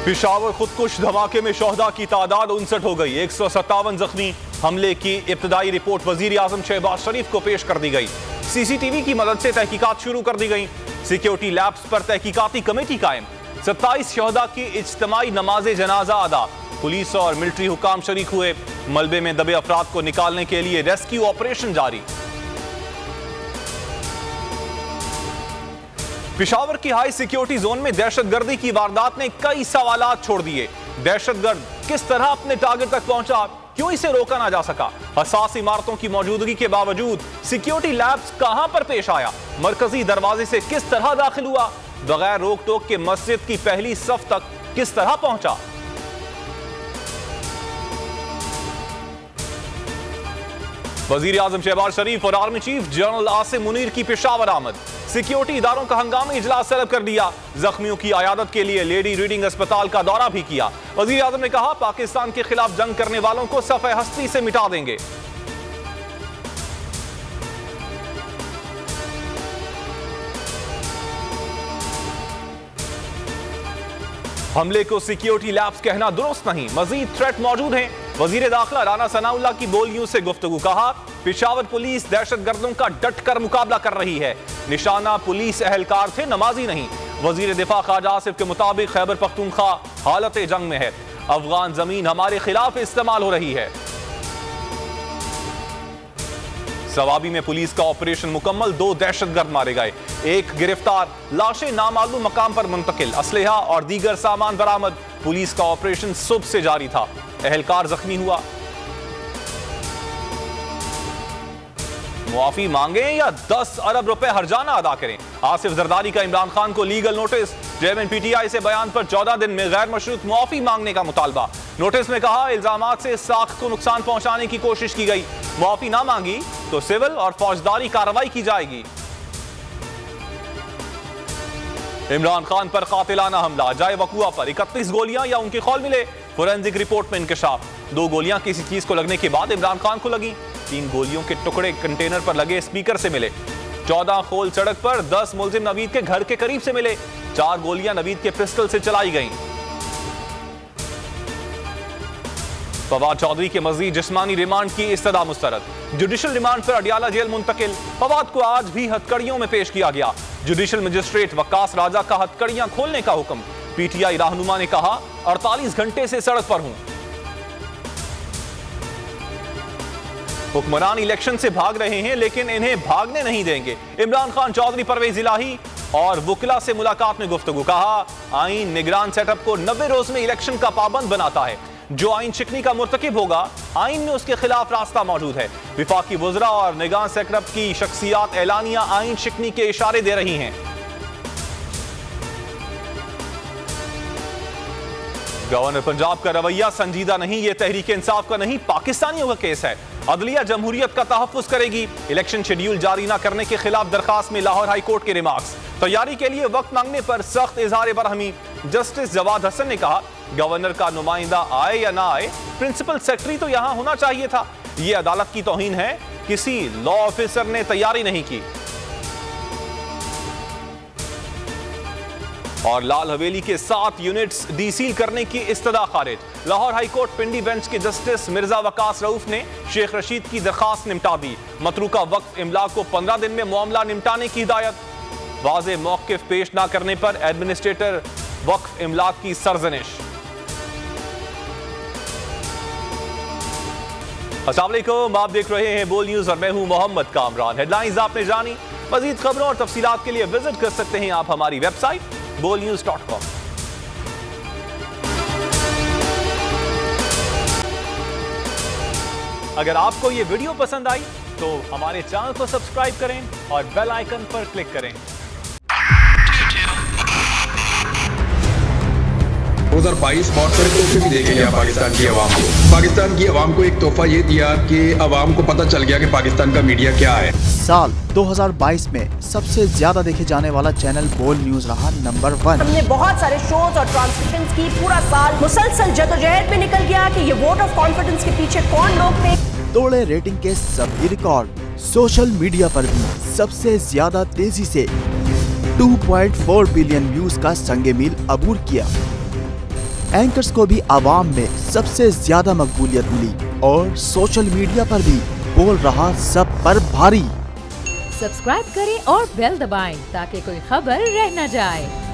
पेशावर खुदकुश धमाके में शोहदा की तादाद 59 हो गई, 157 जख्मी। हमले की इब्तदाई रिपोर्ट वजीर आजम शहबाज शरीफ को पेश कर दी गई। सीसीटीवी की मदद से तहकीकात शुरू कर दी गई। सिक्योरिटी लैब्स पर तहकीकाती कमेटी कायम। 27 शोहदा की इज्तिमाई नमाज जनाजा अदा। पुलिस और मिलिट्री हुकाम शरीक हुए। मलबे में दबे अफराद को निकालने के लिए रेस्क्यू ऑपरेशन जारी। पेशावर की हाई सिक्योरिटी जोन में दहशतगर्दी की वारदात ने कई सवालात छोड़ दिए। दहशतगर्द किस तरह अपने टारगेट तक पहुंचा, क्यों इसे रोका ना जा सका? हसास इमारतों की मौजूदगी के बावजूद सिक्योरिटी लैब्स कहां पर पेश आया? मरकजी दरवाजे से किस तरह दाखिल हुआ? बगैर रोक टोक के मस्जिद की पहली सफ तक किस तरह पहुंचा? वजीर आजम शहबाज शरीफ और army chief general Asim Munir की पेशावर आमद। सिक्योरिटी इदारों का हंगामी इजलास तलब कर दिया। जख्मियों की आयादत के लिए लेडी रीडिंग अस्पताल का दौरा भी किया। वजीर आजम ने कहा, पाकिस्तान के खिलाफ जंग करने वालों को सफ़े हस्ती से मिटा देंगे। हमले को सिक्योरिटी लैब्स कहना दुरुस्त नहीं, मजीद थ्रेट मौजूद हैं। वजीर दाखिला राना सनाउल्लाह की बोलियों से गुफ्तगू। कहा, पेशावर पुलिस दहशतगर्दों का डटकर मुकाबला कर रही है। निशाना पुलिस एहलकार थे, नमाजी नहीं। वजीर दिफा ख्वाजा आसिफ के मुताबिक खैबर पख्तूनख्वा हालत जंग में है। अफगान जमीन हमारे खिलाफ इस्तेमाल हो रही है। सवाबी में पुलिस का ऑपरेशन मुकम्मल, 2 दहशतगर्द मारे गए, 1 गिरफ्तार। लाशें नामालूम मकाम पर मुंतकिल। असलहा और दीगर सामान बरामद। पुलिस का ऑपरेशन सुबह से जारी था। एहलकार जख्मी हुआ। मुआफी मांगे या 10 अरब रुपए हर्जाना अदा करें? आसिफ जरदारी का इमरान खान को लीगल नोटिस। चेयरमैन पीटीआई से बयान पर 14 दिन में गैर मशरूत मुआफी मांगने का मुतालबा। नोटिस में कहा, इल्जामात से साख्त को नुकसान पहुंचाने की कोशिश की गई। मुआफी ना मांगी तो सिविल और फौजदारी कार्रवाई की जाएगी। इमरान खान पर कातिलाना हमला, जाए वकुआ पर 31 गोलियां या उनके खौल मिले। फोरेंसिक रिपोर्ट में इंकशाफ, 2 गोलियां किसी चीज को लगने के बाद इमरान खान को लगी। 3 गोलियों के टुकड़े कंटेनर पर लगे स्पीकर से मिले। 14 खोल सड़क पर 10 मुलजिम नवीद के घर के करीब से मिले। 4 गोलियां नवीद के पिस्टल से चलाई गईं। फवाद चौधरी के मजीद जिस्मानी रिमांड की इस्तदा मुस्तरद। जुडिशल रिमांड पर अडियाला जेल मुंतकिल। फवाद को आज भी हथकड़ियों में पेश किया गया। जुडिशल मजिस्ट्रेट वक्कास राजा का हथकड़ियां खोलने का हुक्म। पीटीआई रहनुमा ने कहा, 48 घंटे से सड़क पर हूं। हुक्मरान इलेक्शन से भाग रहे हैं लेकिन इन्हें भागने नहीं देंगे। इमरान खान चौधरी परवेज इलाही और वकिला से मुलाकात में गुफ्तगू। कहा, आईन निगरान सेटअप को 90 रोज में इलेक्शन का पाबंद बनाता है। जो आईन शिकनी का मुर्तकिब होगा, आईन में उसके खिलाफ रास्ता मौजूद है। विफाकी वज़रा और निगरान सेटअप की शख्सियात एलानिया आईन शिकनी के इशारे दे रही हैं। गवर्नर पंजाब का रवैया संजीदा नहीं, यह तहरीक इंसाफ का नहीं, पाकिस्तानियों का केस है। अदलिया जमहूरियत का तहफ़्फ़ुज़ करेगी। इलेक्शन शेड्यूल जारी न करने के खिलाफ दरखास्त में लाहौर हाई कोर्ट के रिमार्क्स। तैयारी के लिए वक्त मांगने पर सख्त इजहार बरहमी। जस्टिस जवाद हसन ने कहा, गवर्नर का नुमाइंदा आए या ना आए, प्रिंसिपल सेक्रेटरी तो यहां होना चाहिए था। यह अदालत की तौहीन है, किसी लॉ ऑफिसर ने तैयारी नहीं की। और लाल हवेली के 7 यूनिट्स डीसील करने की इस्तदा खारिज। लाहौर हाई कोर्ट पिंडी बेंच के जस्टिस मिर्जा वकास रऊफ ने शेख रशीद की दरखास्त निपटा दी। मतरूका वक्फ इमला को 15 दिन में मामला निपटाने की हिदायत। वाज़े मौक़िफ़ पेश ना करने पर एडमिनिस्ट्रेटर वक्फ इमला की सरजनिश। अस्सलाम वालेकुम, आप देख रहे हैं बोल न्यूज और मैं हूं मोहम्मद कामरान। हेडलाइंस आपने जानी। मजीद खबरों और तफसीलात के लिए विजिट कर सकते हैं आप हमारी वेबसाइट bolnews.com। अगर आपको ये वीडियो पसंद आई तो हमारे चैनल को सब्सक्राइब करें और बेल आइकन पर क्लिक करें। 2022 बहुत सारे तोहफे भी देके गया पाकिस्तान की आवाम को। पाकिस्तान की आवाम को एक तोहफा ये दिया कि आवाम को पता चल गया कि पाकिस्तान का मीडिया क्या है। साल 2022 में सबसे ज्यादा देखे जाने वाला चैनल बोल न्यूज रहा नंबर 1। हमने बहुत सारे शोज और ट्रांसमिशंस की। पूरा साल मुसलसल जदोजहद में निकल गया कि ये वोट ऑफ कॉन्फिडेंस के पीछे कौन लोग थे। तोड़े रेटिंग के सभी रिकॉर्ड। सोशल मीडिया पर भी सबसे ज्यादा तेजी से 2.4 बिलियन व्यूज का संगे मील अबूर किया। एंकर्स को भी आवाम में सबसे ज्यादा मकबूलियत मिली और सोशल मीडिया पर भी बोल रहा सब पर भारी। सब्सक्राइब करें और बेल दबाएं ताकि कोई खबर रह न जाए।